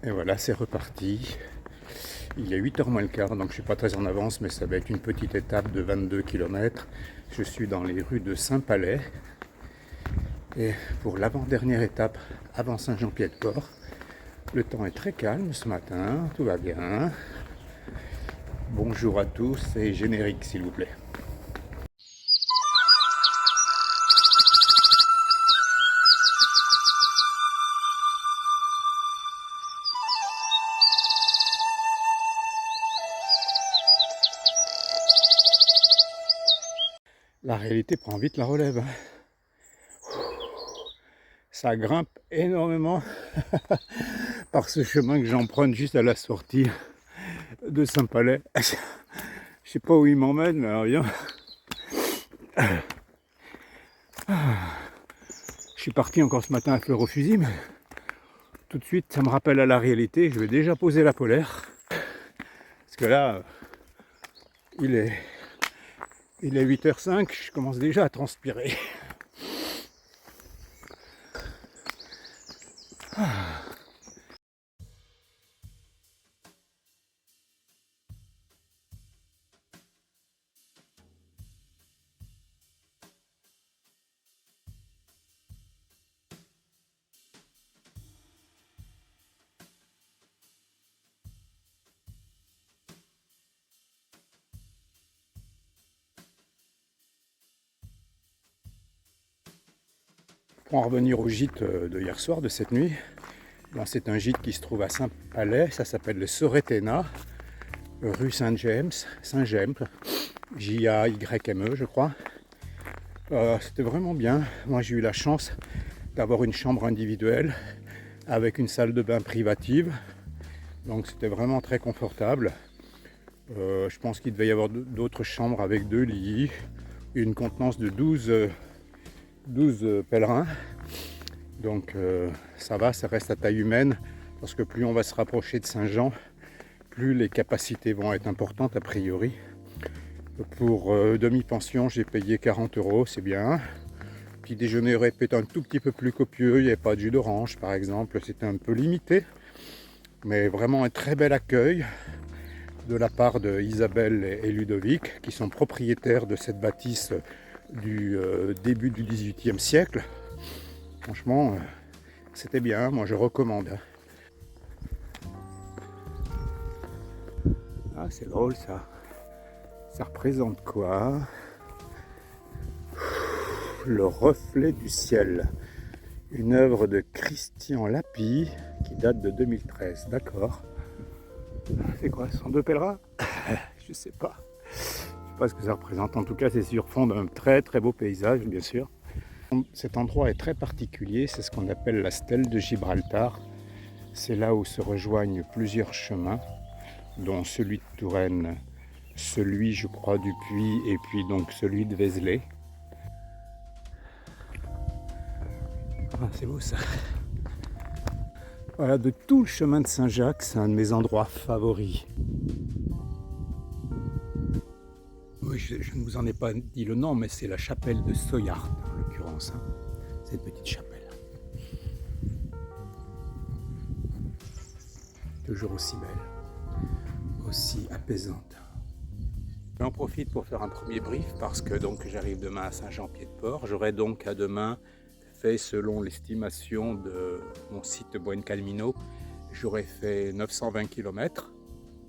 Et voilà, c'est reparti. Il est 8h moins le quart, donc je ne suis pas très en avance, mais ça va être une petite étape de 22 km. Je suis dans les rues de Saint-Palais. Et pour l'avant-dernière étape, avant Saint-Jean-Pied-de-Port, le temps est très calme ce matin, tout va bien. Bonjour à tous et générique s'il vous plaît. La réalité prend vite la relève. Ça grimpe énormément par ce chemin que j'emprunte juste à la sortie de Saint-Palais. Je sais pas où il m'emmène, mais alors bien. Je suis parti encore ce matin à fleur au fusil, mais tout de suite ça me rappelle à la réalité. Je vais déjà poser la polaire. Parce que là, il est 8h05, je commence déjà à transpirer. Pour en revenir au gîte de hier soir, de cette nuit, c'est un gîte qui se trouve à Saint-Palais, ça s'appelle le Soretena, rue Saint-James, J-A-Y-M-E je crois. C'était vraiment bien. Moi j'ai eu la chance d'avoir une chambre individuelle avec une salle de bain privative. Donc c'était vraiment très confortable. Je pense qu'il devait y avoir d'autres chambres avec 2 lits, une contenance de 12 pèlerins. Donc ça va, ça reste à taille humaine, parce que plus on va se rapprocher de Saint-Jean, plus les capacités vont être importantes a priori. Pour demi-pension, j'ai payé 40 €, c'est bien. Petit déjeuner aurait pu être un tout petit peu plus copieux, il n'y avait pas de jus d'orange par exemple, c'était un peu limité. Mais vraiment un très bel accueil de la part de Isabelle et Ludovic, qui sont propriétaires de cette bâtisse du début du XVIIIe siècle. Franchement, c'était bien, moi je recommande. Ah, c'est drôle ça. Ça représente quoi? Le reflet du ciel. Une œuvre de Christian Lapie qui date de 2013. D'accord. C'est quoi? Ce sont 2 pèlerins? Je sais pas. Je sais pas ce que ça représente. En tout cas, c'est sur fond d'un très très beau paysage, bien sûr. Cet endroit est très particulier. C'est ce qu'on appelle la stèle de Gibraltar. C'est là où se rejoignent plusieurs chemins, dont celui de Touraine, celui, je crois, du Puy, et puis donc celui de Vézelay. Ah, c'est beau ça. Voilà, de tout le chemin de Saint-Jacques, c'est un de mes endroits favoris. Oui, je ne vous en ai pas dit le nom, mais c'est la chapelle de Soyart, en l'occurrence. Hein. Cette petite chapelle. Toujours aussi belle, aussi apaisante. J'en profite pour faire un premier brief parce que donc j'arrive demain à Saint-Jean-Pied-de-Port. J'aurai donc à demain fait, selon l'estimation de mon site Buencalmino, j'aurais fait 920 km.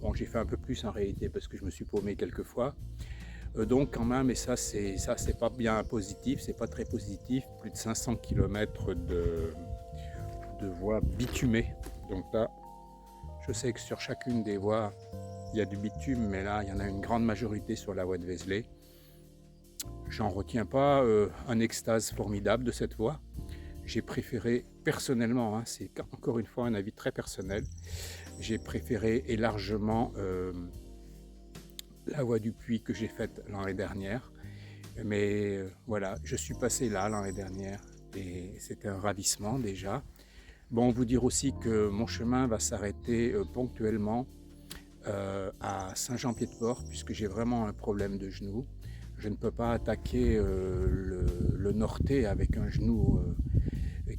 Bon, j'ai fait un peu plus en réalité parce que je me suis paumé quelques fois. Donc quand même, et ça c'est pas bien positif, c'est pas très positif, plus de 500 km de voies bitumées. Donc là, je sais que sur chacune des voies, il y a du bitume, mais là, il y en a une grande majorité sur la voie de Vézelay. J'en retiens pas un extase formidable de cette voie. J'ai préféré personnellement, hein, c'est encore une fois un avis très personnel, j'ai préféré et largement la voie du Puy que j'ai faite l'année dernière. Mais voilà, je suis passé là l'année dernière et c'était un ravissement déjà. Bon, vous dire aussi que mon chemin va s'arrêter ponctuellement à Saint-Jean-Pied-de-Port puisque j'ai vraiment un problème de genou. Je ne peux pas attaquer le Norté avec un genou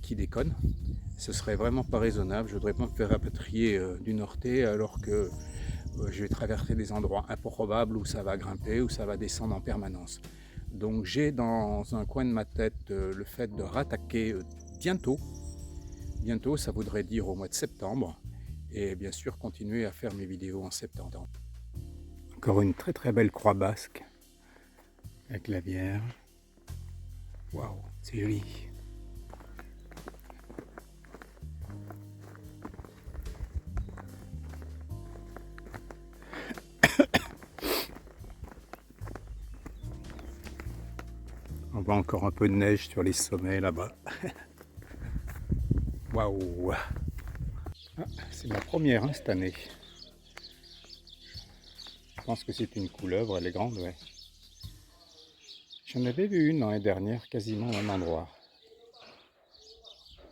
qui déconne. Ce serait vraiment pas raisonnable. Je voudrais pas me faire rapatrier du Norté alors que je vais traverser des endroits improbables où ça va grimper, où ça va descendre en permanence. Donc j'ai dans un coin de ma tête le fait de rattaquer bientôt. Bientôt, ça voudrait dire au mois de septembre. Et bien sûr, continuer à faire mes vidéos en septembre. Encore une très très belle croix basque avec la Vierge. Waouh, c'est joli. On voit encore un peu de neige sur les sommets là-bas. Waouh! Ah, c'est ma première cette année. Je pense que c'est une couleuvre, elle est grande, ouais. J'en avais vu une l'année dernière, quasiment au même endroit.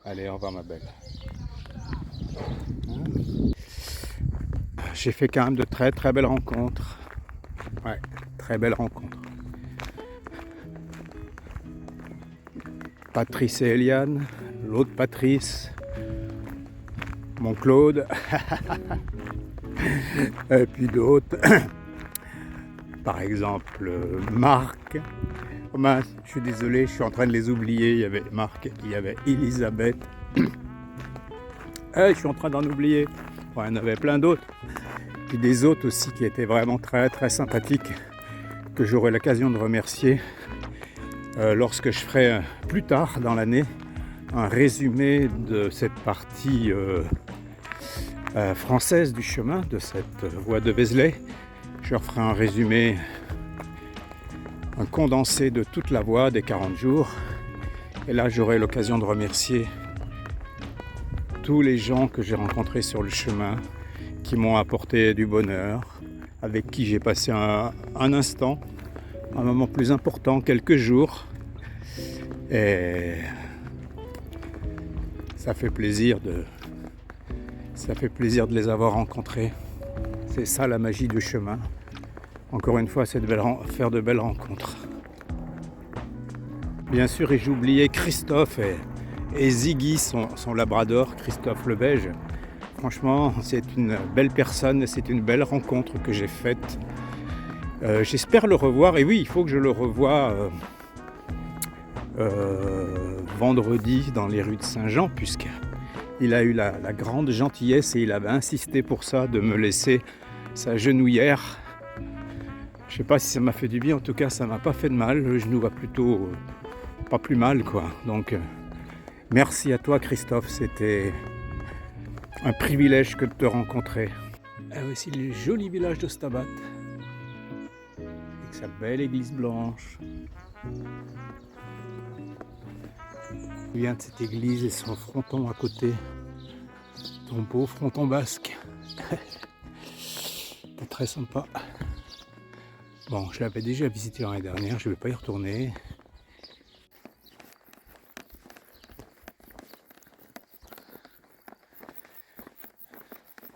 Allez, au revoir ma belle. J'ai fait quand même de très très belles rencontres. Ouais, très belles rencontres. Patrice et Eliane, l'autre Patrice, mon Claude, et puis d'autres. Par exemple, Marc. Oh mince, je suis désolé, je suis en train de les oublier. Il y avait Marc, il y avait Elisabeth. Je suis en train d'en oublier. Bon, il y en avait plein d'autres. Puis des autres aussi qui étaient vraiment très très sympathiques, que j'aurai l'occasion de remercier lorsque je ferai plus tard dans l'année un résumé de cette partie française du chemin, de cette voie de Vézelay. Je referai un résumé, un condensé de toute la voie des 40 jours. Et là, j'aurai l'occasion de remercier tous les gens que j'ai rencontrés sur le chemin, qui m'ont apporté du bonheur, avec qui j'ai passé un instant, un moment plus important, quelques jours. Et ça fait plaisir de les avoir rencontrés. C'est ça la magie du chemin. Encore une fois, c'est faire de belles rencontres. Bien sûr, et j'ai oublié Christophe et Ziggy, son labrador, Christophe le Belge. Franchement, c'est une belle personne, c'est une belle rencontre que j'ai faite. J'espère le revoir, et oui, il faut que je le revoie vendredi dans les rues de Saint-Jean, puisqu'il a eu la grande gentillesse, et il avait insisté pour ça, de me laisser sa genouillère. Je sais pas si ça m'a fait du bien, en tout cas ça m'a pas fait de mal, le genou va plutôt pas plus mal quoi. Donc merci à toi Christophe, c'était un privilège que de te rencontrer. Et voici le joli village d'Ostabat, avec sa belle église blanche. Je viens de cette église et son fronton à côté, ton beau fronton basque. C'est très sympa. Bon, je l'avais déjà visité l'année dernière, je ne vais pas y retourner.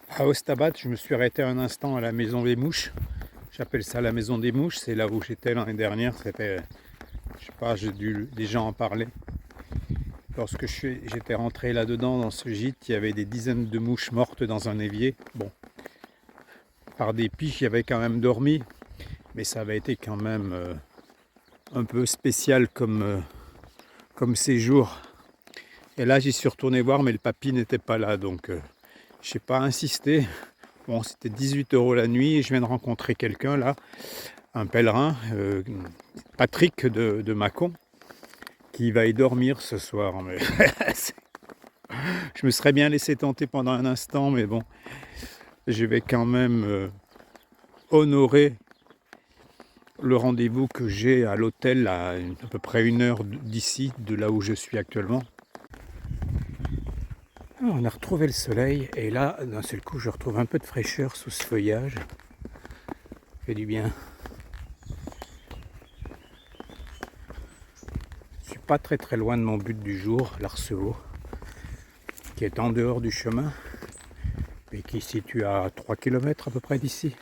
À Ostabat, je me suis arrêté un instant à la maison des mouches. J'appelle ça la maison des mouches, c'est là où j'étais l'année dernière. C'était, je sais pas, j'ai dû déjà en parler. Lorsque j'étais rentré là-dedans, dans ce gîte, il y avait des dizaines de mouches mortes dans un évier. Bon, par des piches, il y avait quand même dormi. Mais ça avait été quand même un peu spécial comme séjour. Et là, j'y suis retourné voir, mais le papy n'était pas là. Donc, je n'ai pas insisté. Bon, c'était 18 € la nuit. Et je viens de rencontrer quelqu'un là, un pèlerin, Patrick de Mâcon, qui va y dormir ce soir. Mais je me serais bien laissé tenter pendant un instant, mais bon, je vais quand même honorer le rendez-vous que j'ai à l'hôtel à peu près 1 heure d'ici, de là où je suis actuellement. Alors, on a retrouvé le soleil et là, d'un seul coup, je retrouve un peu de fraîcheur sous ce feuillage. Ça fait du bien. Je suis pas très très loin de mon but du jour, l'Arceau, qui est en dehors du chemin et qui se situe à 3 km à peu près d'ici.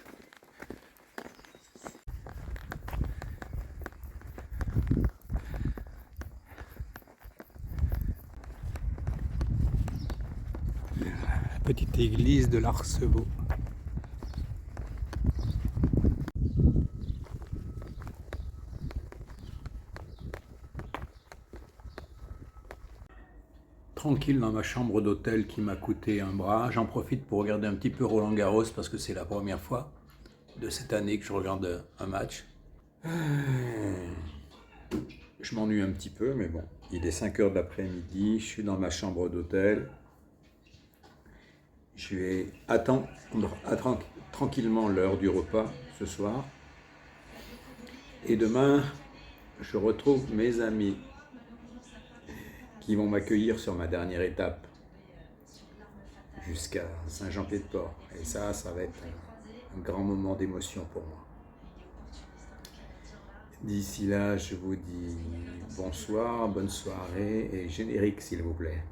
petite église de l'Arceveau. Tranquille dans ma chambre d'hôtel qui m'a coûté un bras. J'en profite pour regarder un petit peu Roland-Garros parce que c'est la première fois de cette année que je regarde un match. Je m'ennuie un petit peu, mais bon, il est 5 h de l'après-midi, je suis dans ma chambre d'hôtel. Je vais attendre tranquillement l'heure du repas ce soir. Et demain, je retrouve mes amis qui vont m'accueillir sur ma dernière étape jusqu'à Saint-Jean-Pied-de-Port. Et ça va être un grand moment d'émotion pour moi. D'ici là, je vous dis bonsoir, bonne soirée et générique s'il vous plaît.